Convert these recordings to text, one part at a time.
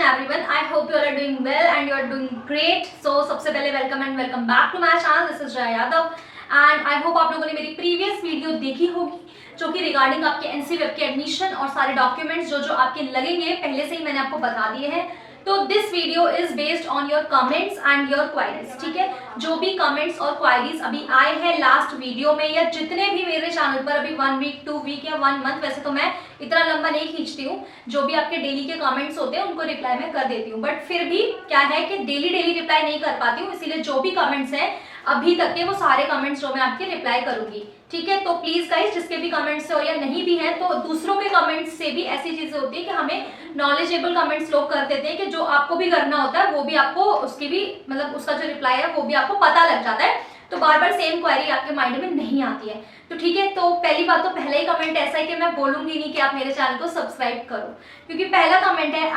Congratulations everyone. I hope you all are doing well and you are doing great. So सबसे पहले welcome and welcome back to my channel. This is Jaya Yadav and I hope आप लोगों ने मेरी previous video देखी होगी जो कि रिगार्डिंग आपके एनसी वेब के एडमिशन और सारे डॉक्यूमेंट्स जो आपके लगेंगे पहले से ही मैंने आपको बता दिए हैं. तो this video is based on your comments and your queries. ठीक है, जो भी कमेंट्स और क्वायरीज अभी आए हैं लास्ट वीडियो में या जितने भी मेरे चैनल पर अभी 1 वीक 2 वीक या 1 मंथ, वैसे तो मैं इतना लंबा नहीं खींचती हूँ, जो भी आपके डेली के कमेंट्स होते हैं उनको रिप्लाई मैं कर देती हूँ. बट फिर भी क्या है कि डेली रिप्लाई नहीं कर पाती हूँ, इसीलिए जो भी कमेंट्स हैं अभी तक के वो सारे कमेंट्स जो मैं आपके रिप्लाई करूंगी. ठीक है, तो प्लीज गाइस जिसके भी कमेंट्स हो या नहीं भी है, तो दूसरों के कमेंट्स से भी ऐसी चीजें होती है कि हमें नॉलेजेबल कमेंट्स लोग कर देते हैं कि जो आपको भी करना होता है वो भी आपको उसकी भी मतलब उसका जो रिप्लाई है वो भी आपको पता लग जाता है. तो बार बार सेम क्वेरी आपके माइंड में नहीं आती है. तो ठीक है, तो पहली बात तो पहला ही कमेंट ऐसा है कि मैं बोलूंगी नहीं कि आप मेरे चैनल को सब्सक्राइब करो, क्योंकि पहला कमेंट है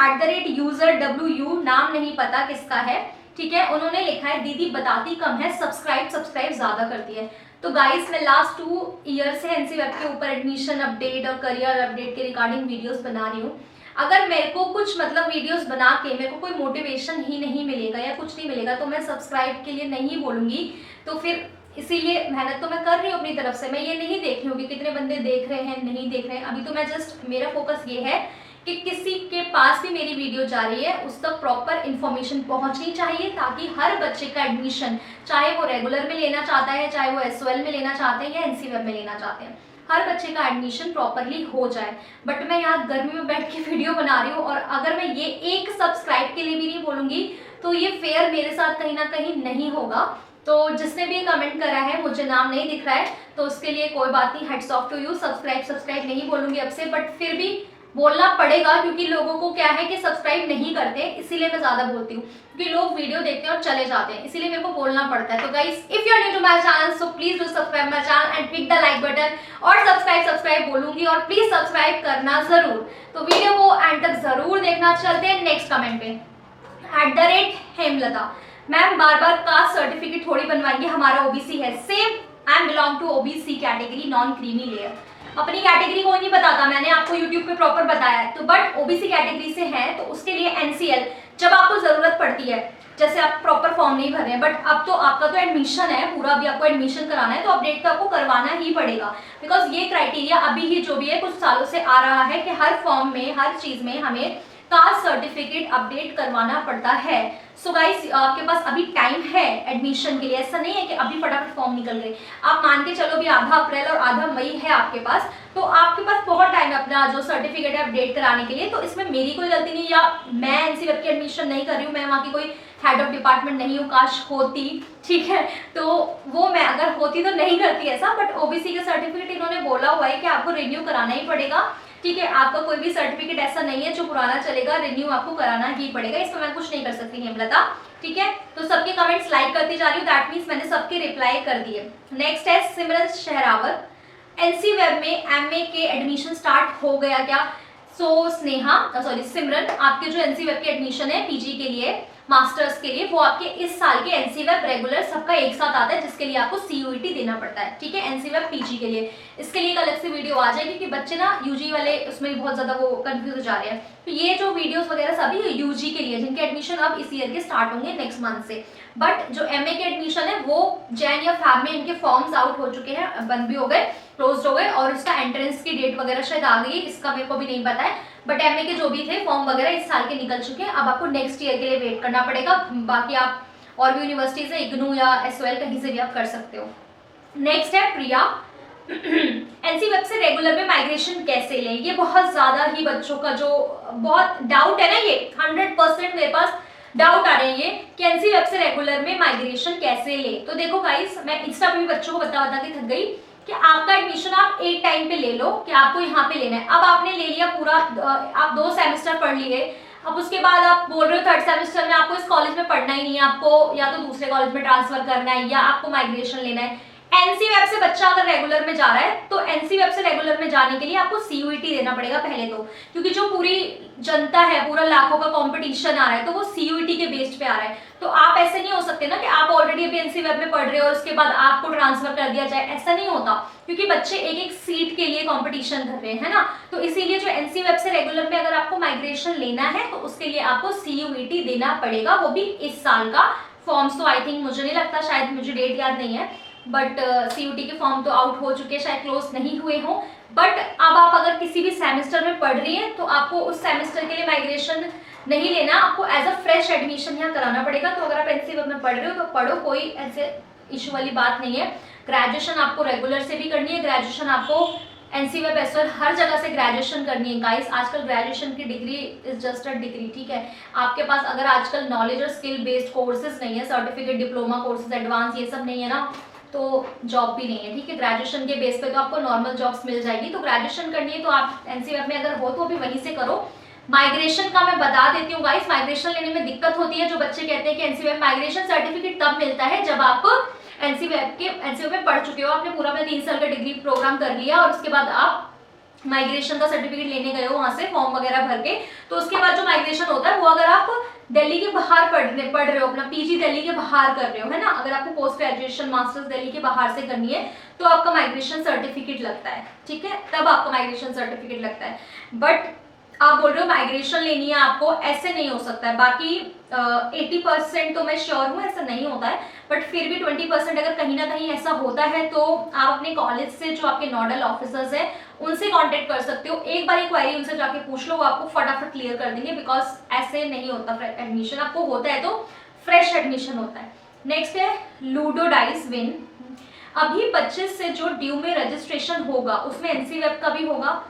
@user नाम नहीं पता किसका है. ठीक है, उन्होंने लिखा है दीदी बताती कम है, सब्सक्राइब ज्यादा करती है. तो गाइस मैं लास्ट 2 ईयर से एनसी वेब के ऊपर एडमिशन अपडेट और करियर अपडेट के रिगार्डिंग वीडियोस बना रही हूँ. अगर मेरे को कुछ मतलब वीडियोस बना के मेरे को कोई मोटिवेशन ही नहीं मिलेगा या कुछ नहीं मिलेगा तो मैं सब्सक्राइब के लिए नहीं बोलूँगी. तो फिर इसीलिए मेहनत तो मैं कर रही हूँ अपनी तरफ से. मैं ये नहीं देख रही हूँ कि कितने बंदे देख रहे हैं नहीं देख रहे हैं. अभी तो मैं जस्ट मेरा फोकस ये है कि किसी के पास भी मेरी वीडियो जा रही है उस तक प्रॉपर इन्फॉर्मेशन पहुंचनी चाहिए, ताकि हर बच्चे का एडमिशन, चाहे वो रेगुलर में लेना चाहता है, चाहे वो एसओएल में लेना चाहते हैं या एनसी वेब में लेना चाहते हैं, हर बच्चे का एडमिशन प्रॉपरली हो जाए. बट मैं यहाँ गर्मी में बैठ के वीडियो बना रही हूँ और अगर मैं ये एक सब्सक्राइब के लिए भी नहीं बोलूँगी तो ये फेयर मेरे साथ कहीं ना कहीं नहीं होगा. तो जिसने भी कमेंट करा है, मुझे नाम नहीं दिख रहा है तो उसके लिए कोई बात नहीं, heads off to you. Subscribe नहीं बोलूँगी अब से, बट फिर भी बोलना पड़ेगा क्योंकि लोगों को क्या है कि सब्सक्राइब नहीं करते, इसीलिए मैं ज्यादा बोलती हूँ क्योंकि लोग वीडियो देखते हैं और चले जाते हैं, इसीलिए मेरे को बोलना पड़ता है. तो guys if you are new to my channel so please do subscribe my channel and click the like button. और सब्सक्राइब बोलूंगी और प्लीज सब्सक्राइब करना जरूर. तो वीडियो को एंड तक जरूर देखना. चलते हैं नेक्स्ट कमेंट पे. @हेमलता मैम बार बार कास्ट सर्टिफिकेट थोड़ी बनवाएंगे, हमारा ओबीसी है. Same, I am belong to OBC category non creamy layer. अपनी कैटेगरी कोई नहीं बताता, मैंने आपको यूट्यूब पे प्रॉपर बताया है. तो बट ओबीसी कैटेगरी से है तो उसके लिए एनसीएल जब आपको जरूरत पड़ती है, जैसे आप प्रॉपर फॉर्म नहीं भर रहे हैं बट अब तो आपका तो एडमिशन है पूरा, अभी आपको एडमिशन कराना है तो अपडेट तो आपको करवाना ही पड़ेगा, बिकॉज ये क्राइटेरिया अभी ही जो भी है कुछ सालों से आ रहा है कि हर फॉर्म में हर चीज में हमें कास्ट सर्टिफिकेट अपडेट करवाना पड़ता है. सो गाइस आपके पास अभी टाइम है एडमिशन के लिए, ऐसा नहीं है कि अभी फटाफट फॉर्म निकल गए. आप मान के चलो भी आधा अप्रैल और आधा मई है आपके पास, तो आपके पास बहुत टाइम है अपना जो सर्टिफिकेट है अपडेट कराने के लिए. तो इसमें मेरी कोई गलती नहीं, या मैं एनसी वेब की एडमिशन नहीं कर रही हूँ, मैं वहाँ की कोई हेड ऑफ डिपार्टमेंट नहीं हूँ, काश होती. ठीक है, तो वो मैं अगर होती तो नहीं करती ऐसा. बट ओबीसी के सर्टिफिकेट इन्होंने बोला हुआ है कि आपको रिन्यू कराना ही पड़ेगा. ठीक है, आपका कोई भी सर्टिफिकेट ऐसा नहीं है जो पुराना चलेगा, रिन्यू आपको कराना ही पड़ेगा. इसमें मैं कुछ नहीं कर सकती हेमलता. ठीक है, तो सबके कमेंट्स लाइक करती जा रही हूँ, दैट मीन्स मैंने सबके रिप्लाई कर दिए. नेक्स्ट है सिमरन शहरावत. एनसी वेब में एमए के एडमिशन स्टार्ट हो गया क्या? सो सिमरन, आपके जो एनसी वेब के एडमिशन है पीजी के लिए, मास्टर्स के लिए, वो आपके इस साल के एनसी वेब रेगुलर सबका एक साथ आता है, जिसके लिए आपको सीयूईटी देना पड़ता है. ठीक है, एनसी वेब पीजी के लिए इसके लिए एक अलग से वीडियो आ जाएगी क्योंकि बच्चे ना यूजी वाले उसमें बहुत ज्यादा वो कंफ्यूज हो जा रहे हैं. तो ये जो वीडियोस वगैरह सभी यूजी के लिए जिनके एडमिशन अब इस ईयर के स्टार्ट होंगे नेक्स्ट मंथ से. बट जो एमए के एडमिशन है वो जैन या फैब में इनके फॉर्म्स आउट हो चुके हैं, बंद भी हो गए, क्लोज हो गए, और उसका एंट्रेंस की डेट वगैरह शायद आ गई, इसका मेरे को भी नहीं पता है. बट एमए के जो भी थे फॉर्म वगैरह इस साल के निकल चुके हैं, अब आपको नेक्स्ट ईयर के लिए वेट करना पड़ेगा. बाकी आप और भी यूनिवर्सिटीज है, इग्नू या एसओएल कहीं से भी आप कर सकते हो. नेक्स्ट है प्रिया. एनसी वेब से रेगुलर में माइग्रेशन कैसे लें? ये बहुत ज्यादा ही बच्चों का जो बहुत डाउट है ना, ये 100% मेरे पास डाउट आ रहे हैं ये कि एनसी वेब से रेगुलर में माइग्रेशन कैसे ले. तो देखो गाइस, मैं इंस्टा पे भी बच्चों को बता के थक गई कि आपका एडमिशन आप एक टाइम पे ले लो कि आपको यहाँ पे लेना है. अब आपने ले लिया पूरा, आप 2 सेमेस्टर पढ़ लिए, अब उसके बाद आप बोल रहे हो 3rd सेमेस्टर में आपको इस कॉलेज में पढ़ना ही नहीं है, आपको या तो दूसरे कॉलेज में ट्रांसफर करना है या आपको माइग्रेशन लेना है. एनसी वेब से बच्चा अगर रेगुलर में जा रहा है तो एनसी वेब से रेगुलर में जाने के लिए आपको सीयूईटी देना पड़ेगा पहले तो, क्योंकि जो पूरी जनता है, पूरा लाखों का कंपटीशन आ रहा है तो वो सीयूईटी के बेस्ड पे आ रहा है. तो आप ऐसे नहीं हो सकते ना कि आप ऑलरेडी अभी एनसी वेब में पढ़ रहे हो और उसके बाद आपको ट्रांसफर कर दिया जाए, ऐसा नहीं होता, क्योंकि बच्चे एक एक सीट के लिए कंपटीशन कर रहे हैं, है ना। तो इसीलिए जो एनसी वेब से रेगुलर में अगर आपको माइग्रेशन लेना है तो उसके लिए आपको CUET देना पड़ेगा, वो भी इस साल का। फॉर्म्स तो आई थिंक, मुझे नहीं लगता, शायद मुझे डेट याद नहीं है, बट CUET के फॉर्म तो आउट हो चुके हैं, शायद क्लोज नहीं हुए हों। बट अब आप अगर किसी भी सेमेस्टर में पढ़ रही हैं तो आपको उस सेमेस्टर के लिए माइग्रेशन नहीं लेना, आपको एज अ फ्रेश एडमिशन यहाँ कराना पड़ेगा। तो अगर आप एनसी वेब में पढ़ रहे हो तो पढ़ो, कोई ऐसे इशू वाली बात नहीं है। ग्रेजुएशन आपको रेगुलर से भी करनी है, ग्रेजुएशन आपको एनसी वेब एस वेल हर जगह से ग्रेजुएशन करनी है गाइस। आजकल ग्रेजुएशन की degree is just a degree, ठीक है। आपके पास अगर आजकल नॉलेज और स्किल बेस्ड कोर्सेज नहीं है, सर्टिफिकेट, डिप्लोमा कोर्सेज, एडवांस, ये सब नहीं है ना, तो जॉब भी नहीं है, ठीक है। ग्रेजुएशन के बेस पे तो आपको नॉर्मल जॉब्स मिल जाएगी। तो ग्रेजुएशन करनी है तो आप एनसी वेब में अगर हो तो अभी वहीं से करो। माइग्रेशन का मैं बता देती हूँ गाइस, माइग्रेशन लेने में दिक्कत होती है। जो बच्चे कहते हैं कि एनसी वेब माइग्रेशन सर्टिफिकेट तब मिलता है जब आप एनसी वेब में पढ़ चुके हो, आपने पूरा अपना 3 साल का डिग्री प्रोग्राम कर लिया और उसके बाद आप माइग्रेशन का सर्टिफिकेट लेने गए हो वहां से फॉर्म वगैरह भर के, तो उसके बाद जो माइग्रेशन होता है वो अगर आप दिल्ली के बाहर पढ़ रहे हो, अपना पीजी दिल्ली के बाहर कर रहे हो, है ना, अगर आपको पोस्ट ग्रेजुएशन मास्टर्स दिल्ली के बाहर से करनी है तो आपका माइग्रेशन सर्टिफिकेट लगता है, ठीक है, तब आपका माइग्रेशन सर्टिफिकेट लगता है। बट आप बोल रहे हो माइग्रेशन लेनी है आपको, ऐसे नहीं हो सकता है। बाकी 80% तो मैं श्योर हूँ ऐसा नहीं होता है, बट फिर भी 20% अगर कहीं ना कहीं ऐसा होता है तो आप अपने कॉलेज से जो आपके नोडल ऑफिसर्स हैं उनसे कांटेक्ट कर सकते हो। एक बार क्वेरी उनसे जाके पूछ लो, वो आपको फटाफट क्लियर कर देंगे, बिकॉज ऐसे नहीं होता एडमिशन। आपको होता है तो फ्रेश एडमिशन होता है। नेक्स्ट है लूडो डाइस विन। अभी 25 से जो ड्यू में रजिस्ट्रेशन होगा उसमें एनसी वेब का भी होगा।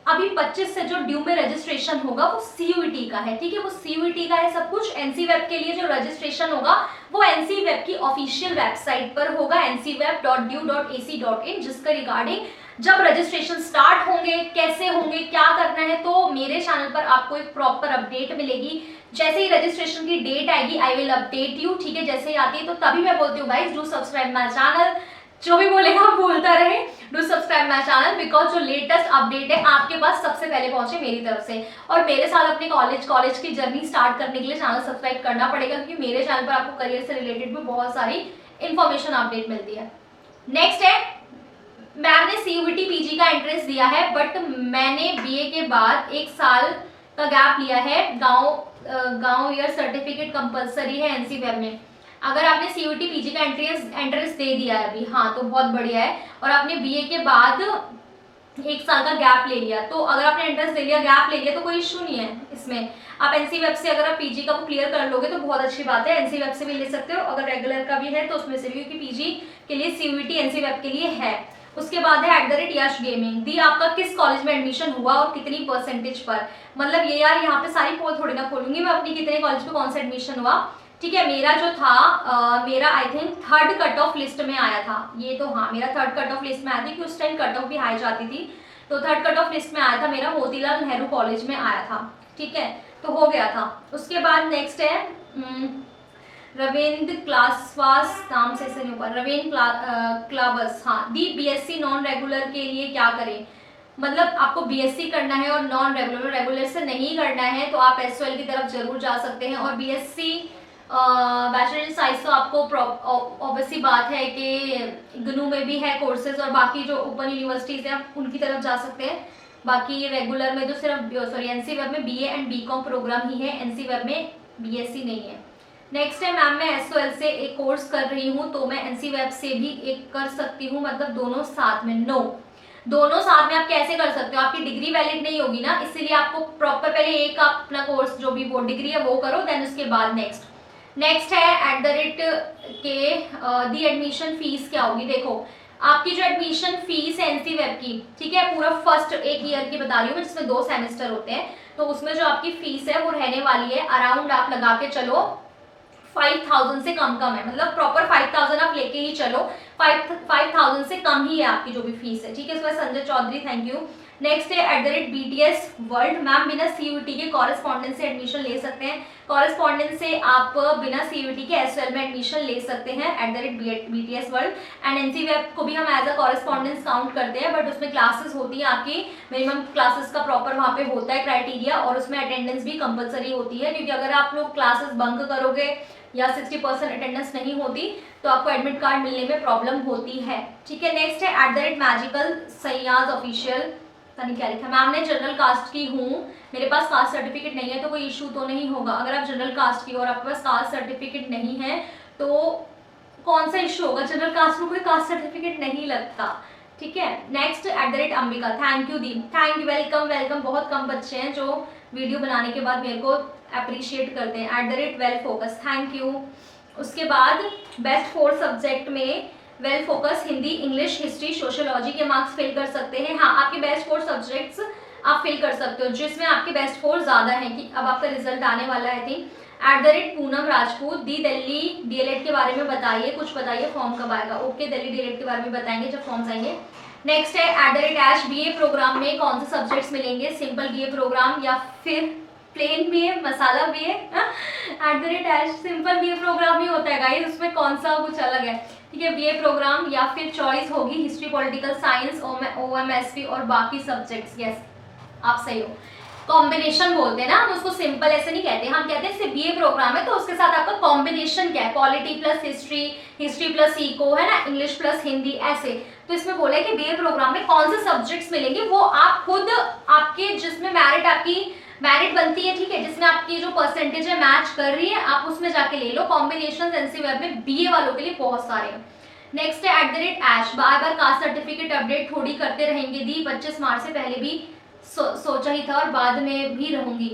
अभी 25 से जो ड्यू में रजिस्ट्रेशन होगा वो CUET का है, ठीक है, वो CUET का है सब कुछ। एनसी वेब के लिए जो रजिस्ट्रेशन होगा वो एनसी वेब की ऑफिशियल वेबसाइट पर होगा, ncweb.due.ac.in, जिसका रिगार्डिंग जब रजिस्ट्रेशन स्टार्ट होंगे, कैसे होंगे, क्या करना है, तो मेरे चैनल पर आपको एक प्रॉपर अपडेट मिलेगी। जैसे ही रजिस्ट्रेशन की डेट आएगी आई विल अपडेट यू, ठीक है, जैसे ही आती है तो तभी मैं बोलती हूँ guys do subscribe my channel. जो भी बोलेगा बोलता रहे, do subscribe my channel, because जो लेटेस्ट अपडेट है आपके पास सबसे पहले पहुंचे मेरी तरफ से। और मेरे साथ अपने कॉलेज की जर्नी स्टार्ट करने के लिए चैनल सब्सक्राइब करना पड़ेगा, क्योंकि मेरे चैनल पर आपको करियर से रिलेटेड भी बहुत सारी इंफॉर्मेशन अपडेट मिलती है। नेक्स्ट है, मैम ने CUET PG का एंट्रेंस दिया है, बट मैंने BA के बाद 1 साल का गैप लिया है। गांव ईयर सर्टिफिकेट कंपलसरी है एनसी वेब में। अगर आपने CUET PG का एंट्रेंस दे दिया है अभी, हाँ, तो बहुत बढ़िया है। और आपने BA के बाद 1 साल का गैप ले लिया, तो अगर आपने एंट्रेंस दे लिया, गैप ले लिया, तो कोई इशू नहीं है इसमें। आप एनसी वेब से अगर आप PG का वो क्लियर कर लोगे तो बहुत अच्छी बात है। एनसी वेब से भी ले सकते हो, अगर रेगुलर का भी है तो उसमें से भी, क्योंकि PG के लिए CUET एनसी वेब के लिए है। उसके बाद है @यश गेमिंग। दी आपका किस कॉलेज में एडमिशन हुआ और कितनी परसेंटेज पर। मतलब ये यार, यहाँ पे सारी पोल थोड़ी ना खोलूंगी मैं अपनी, कितने कॉलेज में कौन सा एडमिशन हुआ, ठीक है। मेरा जो था मेरा I think 3rd cut off list में आया था ये, तो हाँ, मेरा 3rd कट ऑफ लिस्ट में आया था, क्योंकि उस टाइम कट ऑफ भी हाई जाती थी, तो 3rd कट ऑफ लिस्ट में आया था मेरा, मोतीलाल नेहरू कॉलेज में आया था, ठीक है, तो हो गया था। उसके बाद नेक्स्ट है रविंद्र क्लासवास, नाम से नहीं होगा, रविंद्र क्लाबस, हाँ। दी BSc नॉन रेगुलर के लिए क्या करें। मतलब आपको BSc करना है और नॉन रेगुलर से नहीं करना है तो आप SOL की तरफ जरूर जा सकते हैं। और BSc बैचलर इन साइंस तो आपको ऑब्वियसली बात है कि GNU में भी है कोर्सेज, और बाकी जो ओपन यूनिवर्सिटीज़ हैं उनकी तरफ जा सकते हैं। बाकी रेगुलर में तो सिर्फ एनसी वेब में BA एंड BCom प्रोग्राम ही है, एनसी वेब में BSc नहीं है। नेक्स्ट है, मैम मैं SOL से एक कोर्स कर रही हूँ तो मैं एनसी वेब से भी एक कर सकती हूँ, मतलब दोनों साथ में। नो, दोनों साथ में आप कैसे कर सकते हो, आपकी डिग्री वैलिड नहीं होगी ना, इसलिए आपको प्रॉपर पहले एक अपना कोर्स जो भी वो डिग्री है वो करो, देन उसके बाद नेक्स्ट है @ दी एडमिशन फीस क्या होगी। देखो, आपकी जो एडमिशन फीस है एनसी वेब की, ठीक है, पूरा फर्स्ट 1 ईयर की बता रही हूँ मैं, जिसमें 2 सेमेस्टर होते हैं, तो उसमें जो आपकी फीस है वो रहने वाली है अराउंड, आप लगा के चलो 5000 से कम है, मतलब प्रॉपर 5000 आप लेके ही चलो, 5000 से कम ही है आपकी जो भी फीस है, ठीक है। इसके बाद Sanjay Chaudhary, thank you. Next है @BTS वर्ल्ड। मैम बिना CUET के कॉरेस्पॉन्डेंस से एडमिशन ले सकते हैं। कॉरेस्पॉन्डेंस से आप बिना CUET के SOL में एडमिशन ले सकते हैं @BTS world. And NC web को भी हम एज अ कॉरेस्पॉन्डेंस काउंट करते हैं, बट उसमें क्लासेस होती है आपकी, मिनिमम क्लासेस का प्रॉपर वहाँ पे होता है क्राइटेरिया, और उसमें अटेंडेंस भी कंपलसरी होती है, क्योंकि अगर आप लोग क्लासेस बंक करोगे या 60% अटेंडेंस नहीं होती तो आपको एडमिट कार्ड मिलने में प्रॉब्लम होती है। ठीक है, नेक्स्ट है @मैजिकल सयाज ऑफिशियल। पता नहीं क्या लिखा। मैम ने जनरल कास्ट की हूँ, मेरे पास कास्ट सर्टिफिकेट नहीं है, तो कोई इशू तो नहीं होगा। अगर आप जनरल कास्ट की और आपके पास कास्ट सर्टिफिकेट नहीं है तो कौन सा इशू होगा? जनरल कास्ट में कोई कास्ट सर्टिफिकेट नहीं लगता। ठीक है, next @Ambika. Thank you the, thank you, welcome welcome. बहुत कम बच्चे हैं जो वीडियो बनाने के बाद मेरे को अप्रिशिएट करते हैं। @Well focus, thank you. उसके बाद बेस्ट 4 सब्जेक्ट में well focus Hindi, English, history, sociology के मार्क्स फिल कर सकते हैं। हाँ, आपके बेस्ट 4 सब्जेक्ट्स आप फिल कर सकते हो जिसमें आपके बेस्ट 4 ज़्यादा हैं, कि अब आपका रिजल्ट आने वाला है। थी @पूनम राजपूत। दी दिल्ली DLED के बारे में बताइए, कुछ बताइए, फॉर्म कब आएगा? ओके, दिल्ली DLED के बारे में बताएंगे जब फॉर्म्स आएंगे। नेक्स्ट है @ऐश। BA प्रोग्राम में कौन से सब्जेक्ट्स मिलेंगे? सिंपल BA प्रोग्राम या फिर प्लेन BA, मसाला BA? @ऐश सिंपल BA प्रोग्राम ही होता है गाइस, उसमें कौन सा कुछ अलग है? ठीक है, BA प्रोग्राम या फिर चॉइस होगी हिस्ट्री, पॉलिटिकल साइंस, OMSP और बाकी सब्जेक्ट्स। यस, आप सही हो। कॉम्बिनेशन बोलते हैं ना हम उसको, सिंपल ऐसे नहीं कहते, हम कहते हैं BA प्रोग्राम है तो उसके साथ आपका कॉम्बिनेशन क्या है? Polity plus history, history plus eco, है ना, इंग्लिश प्लस हिंदी, ऐसे। तो इसमें बोला है कि BA प्रोग्राम में कौन से सब्जेक्ट्स मिलेंगे वो आप खुद, आपके जिसमें मेरिट, आपकी मेरिट बनती है, ठीक है, जिसमें आपकी जो परसेंटेज है मैच कर रही है, आप उसमें जाके ले लो। कॉम्बिनेशन NC वेब में BA वालों के लिए बहुत सारे हैं। नेक्स्ट है @ऐश। बार बार कास्ट सर्टिफिकेट अपडेट थोड़ी करते रहेंगे दी, 25 मार्च से पहले भी सोचा ही था और बाद में भी रहूंगी।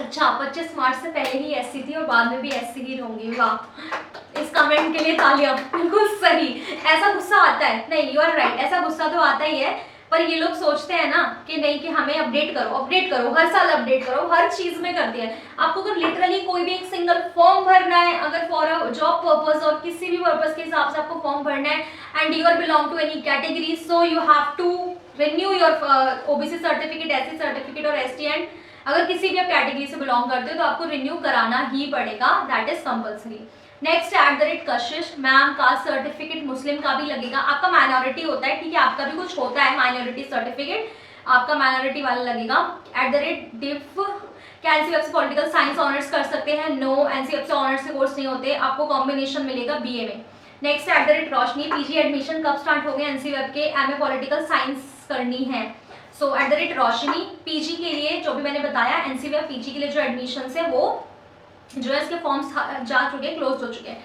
अच्छा, 25 मार्च से पहले ही SC थी और बाद में भी SC ही रहूंगी। वाह, इस कमेंट के लिए तालियां, बिल्कुल सही। ऐसा गुस्सा आता है? नहीं, यू आर राइट, ऐसा गुस्सा तो आता ही है, पर ये लोग सोचते हैं ना कि नहीं, कि हमें अपडेट करो, हर साल अपडेट करो, हर चीज में करती है। आपको अगर लिटरली कोई भी एक सिंगल फॉर्म भरना है, अगर फॉर अ जॉब पर्पस और किसी भी पर्पस के हिसाब से आपको फॉर्म भरना है, and you are belong to any category, so you have to renew your OBC certificate, SC certificate और ST। एंड अगर किसी भी आप कैटेगरी से बिलोंग करते हो तो आपको रिन्यू कराना ही पड़ेगा, that is compulsory. Next @Kashish. Ma'am caste certificate मुस्लिम का भी लगेगा? आपका माइनॉरिटी होता है, ठीक है, आपका भी कुछ होता है माइनॉरिटी सर्टिफिकेट, आपका माइनॉरिटी वाला लगेगा। @div। क्या NC वेब से पॉलिटिकल साइंस ऑनर्स कर सकते हैं? नो, NC वेब से ऑनर्स के कोर्स नहीं होते, आपको कॉम्बिनेशन मिलेगा BA में। नेक्स्ट है रोशनी। PG एडमिशन कब स्टार्ट हो गए NC वेब के? MA पॉलिटिकल साइंस करनी है, सो रोशनी। PG के लिए जो भी मैंने बताया, NC वेब PG के लिए जो एडमिशन है वो जो है इसके फॉर्म्स जा चुके हैं, क्लोज हो चुके हैं।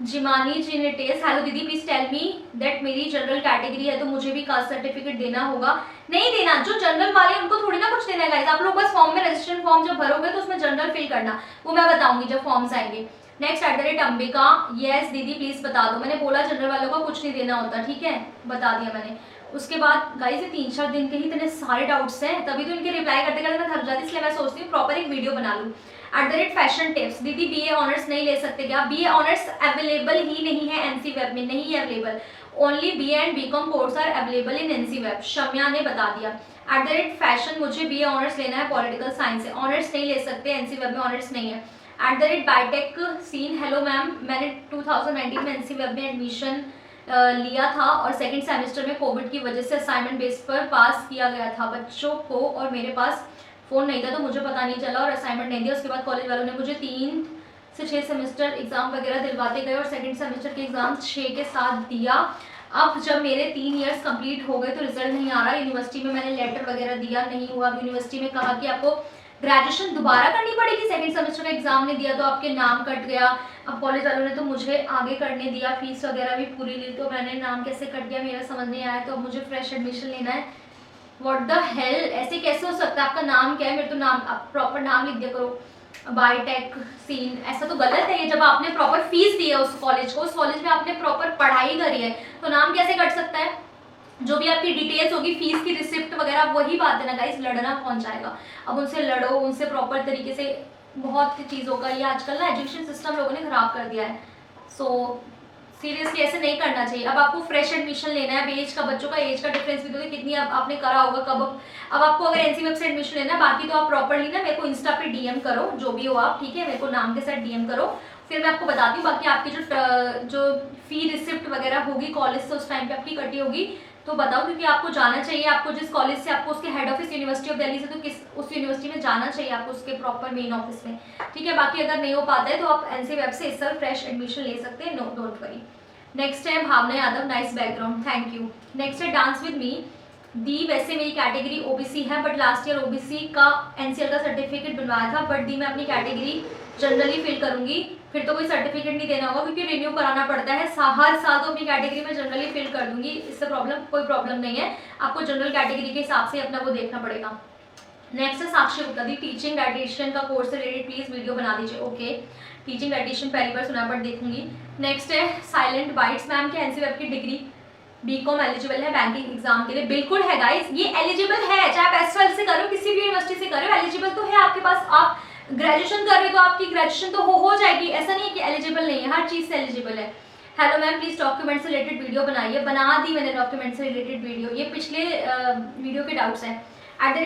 जिमानी जिनेटेस। हेलो दीदी, प्लीज टेल मी दैट मेरी जनरल कैटेगरी है तो मुझे भी कास्ट सर्टिफिकेट देना होगा? नहीं देना, जो जनरल वाले हैं उनको थोड़ी ना कुछ देना है गाइस। आप लोग बस फॉर्म में रजिस्ट्रेशन फॉर्म जब भरोगे तो उसमें जनरल फिल करना, वो मैं बताऊंगी जब फॉर्म्स आएंगे। नेक्स्ट @अंबिका। यस दीदी प्लीज बता दो, मैंने बोला जनरल वालों को कुछ नहीं देना होता, ठीक है, बता दिया मैंने। उसके बाद गाइस ये 3-4 दिन के ही इतने सारे डाउट्स हैं, तभी तो इनके रिप्लाई करते करते मैं थक जाती, इसलिए मैं सोचती हूँ प्रॉपर एक वीडियो बना लूँ। @Fashion tips. दीदी BA ऑनर्स नहीं ले सकते क्या? BA ऑनर्स अवेलेबल ही नहीं है NC वेब में, नहीं है available. Only BA and BCom course are available in NC web, Shamya ने बता दिया। @फैशन। मुझे BA ऑनर्स लेना है पॉलिटिकल साइंस से, ऑनर्स नहीं ले सकते, NC वेब में ऑनर्स नहीं है। @Biotech scene. हेलो मैम, मैंने 2019 में NC वेब में एडमिशन लिया था और सेकंड सेमेस्टर में कोविड की वजह से असाइनमेंट बेस पर पास किया गया था बच्चों को, और मेरे पास फ़ोन नहीं था तो मुझे पता नहीं चला और असाइनमेंट नहीं दिया। उसके बाद कॉलेज वालों ने मुझे 3 से 6 सेमेस्टर एग्ज़ाम वगैरह दिलवाते गए और सेकंड सेमेस्टर के एग्ज़ाम 6 के साथ दिया। अब जब मेरे 3 इयर्स कंप्लीट हो गए तो रिजल्ट नहीं आ रहा। यूनिवर्सिटी में मैंने लेटर वगैरह दिया, नहीं हुआ। अब यूनिवर्सिटी में कहा कि आपको ग्रेजुएशन दोबारा करनी पड़ेगी, सेकंड सेमेस्टर का एग्जाम नहीं दिया तो आपके नाम कट गया। अब कॉलेज वालों ने तो मुझे आगे करने दिया, फीस वगैरह भी पूरी ली, तो मैंने नाम कैसे कट गया मेरा समझ नहीं आया, तो अब मुझे फ्रेश एडमिशन लेना है। व्हाट द हेल, ऐसे कैसे हो सकता है? आपका नाम क्या है? मेरे तो नाम, आप प्रॉपर नाम लिख दिया करो, बायोटेक सीन। ऐसा तो गलत है ये, जब आपने प्रॉपर फीस दी है उस कॉलेज को, उस कॉलेज में आपने प्रॉपर पढ़ाई करी है, तो नाम कैसे कट सकता है? जो भी आपकी डिटेल्स होगी, फीस की रिसिप्ट वगैरह, वही बात है ना गाइस, लड़ना कौन चाहेगा? अब उनसे लड़ो, उनसे प्रॉपर तरीके से, बहुत चीज़ों का ये आजकल ना एजुकेशन सिस्टम लोगों ने खराब कर दिया है। सो सीरियसली ऐसे नहीं करना चाहिए। अब आपको फ्रेश एडमिशन लेना है, अब एज का, बच्चों का एज का डिफरेंस भी तो कितनी आपने करा होगा कब। अब आपको अगर एनसीवेब से एडमिशन लेना है, बाकी तो आप प्रॉपरली ना मेरे को इंस्टा पे डीएम करो, जो भी हो आप, ठीक है, मेरे को नाम के साथ डीएम करो, फिर मैं आपको बताती हूँ। बाकी आपकी जो फी रिसिप्ट वगैरह होगी कॉलेज से उस टाइम पे आपकी कटी होगी तो बताओ, क्योंकि आपको जाना चाहिए, आपको जिस कॉलेज से, आपको उसके head office university of Delhi से, तो किस उस यूनिवर्सिटी में जाना चाहिए आपको, उसके प्रॉपर मेन ऑफिस में, ठीक है। बाकी अगर नहीं हो पाता है तो आप एनसीवेब से इस साल फ्रेश एडमिशन ले सकते हैं, नो डोंट वरी। नेक्स्ट है Bhavna Yadav, nice background, thank you. Next है डांस विद मी दी, वैसे मेरी कैटेगरी ओबीसी है बट लास्ट ईयर ओबीसी का एनसीएल का सर्टिफिकेट बनवाया था, बट दी मैं अपनी कैटेगरी जनरली फिल करूंगी, फिर तो कोई सर्टिफिकेट नहीं देना होगा क्योंकि रिन्यू कराना पड़ता है हर साल, तो अपनी कैटेगरी में जनरली फिल कर दूंगी, इससे कोई प्रॉब्लम नहीं है। आपको जनरल कैटेगरी के हिसाब से अपना वो देखना पड़ेगा। नेक्स्ट है साक्षी गुप्ता दी, टीचिंग डायटिशियन का कोर्स से रिलेटेड प्लीज वीडियो बना दीजिए। ओके, टीचिंग डायटिशियन पहली बार सुना बट देखूंगी। नेक्स्ट है साइलेंट बाइट्स, मैम के एनसीवेब की डिग्री बीकॉम एलिजिबल है बैंकिंग एग्जाम के लिए? बिल्कुल है गाइस, ये एलिजिबल है, चाहे आप एस से करो, किसी भी यूनिवर्सिटी से करो, एलिजिबल तो है आपके पास। आप ग्रेजुएशन कर रहे हो तो आपकी ग्रेजुएशन तो हो जाएगी, ऐसा नहीं है कि एलिजिबल नहीं है, हर चीज से एलिजिबल है। हेलो मैम प्लीज डॉक्यूमेंट से रिलेटेड वीडियो बनाइए, बना दी मैंने डॉक्यूमेंट से रिलेटेड वीडियो, ये पिछले वीडियो के डाउट्स हैं।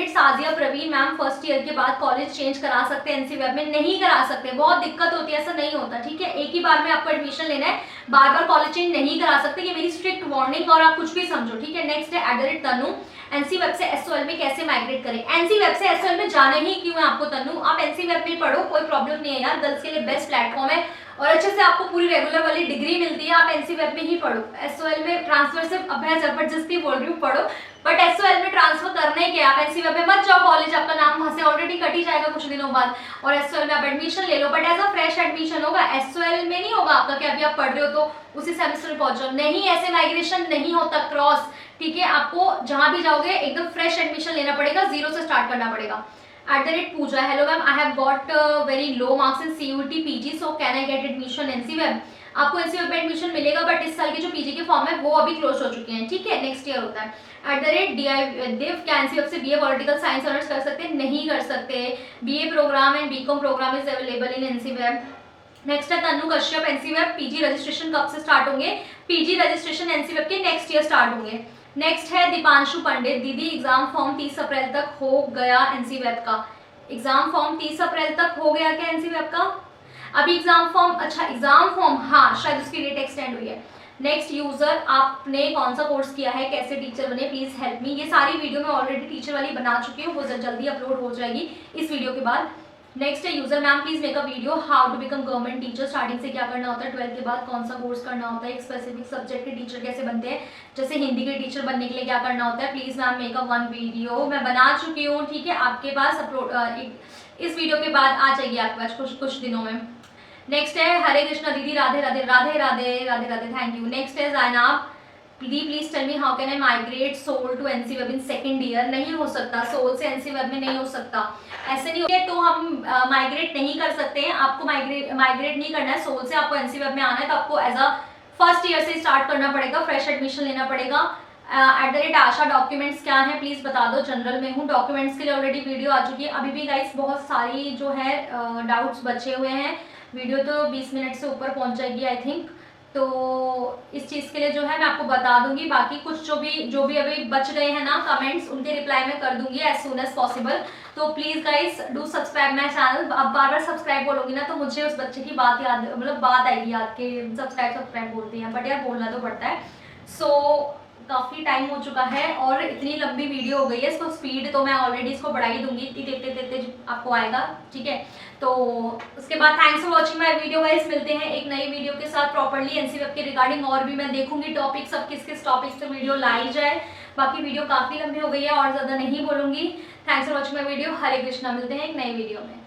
Sajiya Praveen, ma'am first year के बाद कॉलेज चेंज करा सकते हैं एनसीवेब में? नहीं करा सकते, बहुत दिक्कत होती है, ऐसा नहीं होता, ठीक है। एक ही बार में आपको एडमिशन लेना है, बार बार कॉलेज चेंज नहीं करा सकते, ये मेरी स्ट्रिक्ट वार्निंग, और आप कुछ भी समझो, ठीक है। नेक्स्ट है तनु, एनसीवेब से एसओएल में कैसे माइग्रेट करें? एनसीवेब से एसओएल में जाना ही क्यों है आपको तनु, आप एनसीवेब में पढ़ो, कोई प्रॉब्लम नहीं है यार, गर्ल्स के लिए बेस्ट प्लेटफॉर्म है और अच्छे से आपको पूरी रेगुलर वाली डिग्री मिलती है, आप एनसीवेब में ही पढ़ो। एसओएल में ट्रांसफर से, अब मैं जबरदस्ती बोल रही हूँ पढ़ो, बट एसओएल में ट्रांसफर करने के आप एनसीवेब में मत जाओ कॉलेज, आपका नाम वहां से ऑलरेडी कट ही जाएगा कुछ दिनों बाद, और एसओएल में आप एडमिशन ले लो, but as a fresh admission होगा, एसओएल में नहीं होगा आपका कि अभी आप पढ़ रहे हो तो उसी सेमेस्टर में पहुंच जाओ, नहीं, ऐसे माइग्रेशन नहीं होता क्रॉस, ठीक है। आपको जहां भी जाओगे एकदम फ्रेश एडमिशन लेना पड़ेगा, जीरो से स्टार्ट करना पड़ेगा। Puja, hello ma'am, I have got very low marks in CUET PG, so can I get admission NCWEB? आपको एनसीवेब में एडमिशन मिलेगा, बट इस साल के जो पीजी के फॉर्म है वो अभी क्लोज हो चुके हैं, ठीक है, नेक्स्ट ईयर होता है। DIV, क्या एनसीवेब से बीए पॉलिटिकल साइंस ऑनर्स कर सकते हैं? नहीं कर सकते, BA program and BCom program is available in NCWEB. Next है Tanu Kashyap, NCWEB PG registration कब से स्टार्ट होंगे? पीजी रजिस्ट्रेशन एनसीवेब के नेक्स्ट ईयर स्टार्ट होंगे। नेक्स्ट है दीपांशु पंडित, दीदी एग्जाम फॉर्म 30 अप्रैल तक हो गया एनसीवेब का? एग्जाम फॉर्म 30 अप्रैल तक हो गया क्या एनसीवेब का? अभी एग्जाम फॉर्म, अच्छा एग्जाम फॉर्म, हाँ शायद उसकी डेट एक्सटेंड हुई है। नेक्स्ट यूजर, आपने कौन सा कोर्स किया है, कैसे टीचर बने, प्लीज हेल्प मी? ये सारी वीडियो मैं ऑलरेडी टीचर वाली बना चुकी हूँ, वो जल्दी अपलोड हो जाएगी इस वीडियो के बाद। नेक्स्ट है user, ma'am please make a video how to become government teacher, starting से क्या करना होता है, 12th के बाद कौन सा कोर्स करना होता है, एक स्पेसिफिक सब्जेक्ट के टीचर कैसे बनते हैं, जैसे हिंदी के टीचर बनने के लिए क्या करना होता है, please ma'am make a one video. मैं बना चुकी हूँ, ठीक है, आपके पास अपलोड इस वीडियो के बाद आ जाएगी आपके पास कुछ दिनों में। नेक्स्ट है हरे कृष्णा दीदी, Radhe Radhe Radhe Radhe Radhe Radhe, thank you. Next है Zainab, please tell me how can I migrate SOL to NCWEB in second year? नहीं हो सकता, सोल से एनसीवेब में नहीं हो सकता, ऐसे नहीं होता, तो हम माइग्रेट नहीं कर सकते हैं। आपको माइग्रेट नहीं करना है सोल से, आपको एनसीवेब में आना है तो आपको एज अ फर्स्ट ईयर से स्टार्ट करना पड़ेगा, फ्रेश एडमिशन लेना पड़ेगा। आशा, डॉक्यूमेंट्स क्या है प्लीज बता दो, जनरल में हूँ, डॉक्यूमेंट्स के लिए ऑलरेडी वीडियो आ चुकी है। अभी भी गाइस बहुत सारी जो है डाउट्स बचे हुए हैं, वीडियो तो 20 मिनट से ऊपर पहुंच जाएगी आई थिंक, तो इस चीज़ के लिए जो है मैं आपको बता दूंगी। बाकी कुछ जो भी अभी बच गए हैं ना कमेंट्स, उनके रिप्लाई मैं कर दूंगी एज सून एज पॉसिबल। तो please guys do subscribe my channel. अब बार बार सब्सक्राइब बोलूंगी ना तो मुझे उस बच्चे की बात याद, मतलब बात आएगी याद के सब्सक्राइब बोलते हैं, बट यार बोलना तो पड़ता है। सो काफ़ी टाइम हो चुका है और इतनी लंबी वीडियो हो गई है, इसको स्पीड तो मैं ऑलरेडी इसको बढ़ा ही दूंगी, इतनी तेज आपको आएगा, ठीक है। तो उसके बाद thanks for watching my video guys, मिलते हैं एक नई वीडियो के साथ प्रॉपर्ली एनसीवेब के रिगार्डिंग, और भी मैं देखूंगी टॉपिक्स, अब किस टॉपिक्स पे वीडियो लाई जाए। बाकी वीडियो काफ़ी लंबी हो गई है और ज़्यादा नहीं बोलूँगी। Thanks for watching my video, Hare Krishna, मिलते हैं एक नई वीडियो में।